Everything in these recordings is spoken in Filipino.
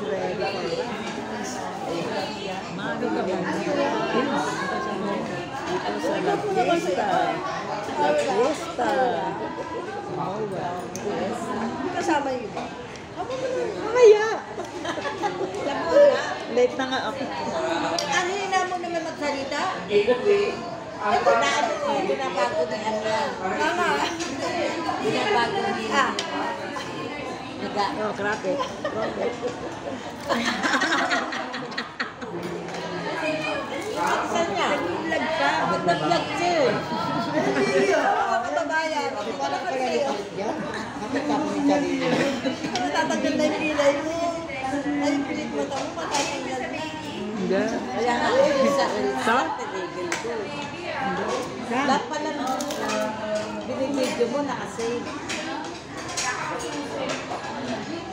ready for lunch. Mano ka ba? Ito sa La Fiesta. La Fiesta. Oh, wow. Kasama yun. Mamaya. Late na nga ako. Ano yun na mo naman magsalita? Ito na, binabago ni ano yan. Mama. Binabago ni... Oh, krape. Saan niya? Nag-vlog ka. Nag-vlog siya eh. Mga kababayan. Wala ka sa'yo. Natatanggal na yung ilay mo. Ay, yung pilit mo ito. Matatanggal na. Hindi. Kaya nga, sa tinigil ko. Lahat pala nung binibidyo mo, nakasave.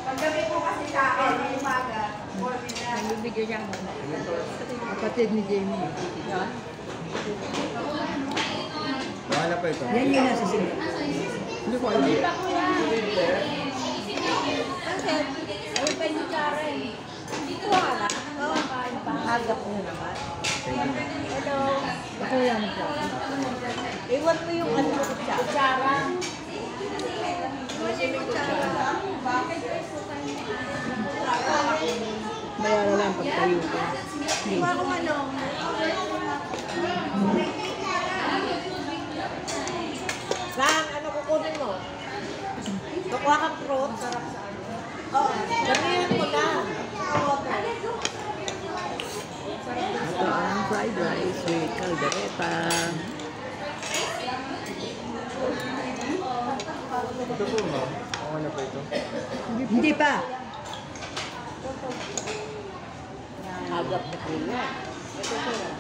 Paggabi po kasi sa akin, umaga, 4 minutes. Nagbibigyo niya ako. Kapatid ni Jamie. Bahala pa ito. Yan yung nasa sila. Hindi ko alam. Bakit? Ay, pa yung Karen. Dito wala. Agap mo naman. Hello. Ako yan po. Iwan mo yung ano ko siya. Kutsara. Bayara lang pagtayo ko. Iwan ko ano. Saan? Ano kukunin mo? Kukuha kang fruit. Sarap sa ano. Oo. Gamihan mo na. Ito ang fried rice with caldereta. Ito po, ma'am. Ako na pa ito. Hindi pa. Agap na po yan. Ito ko lang.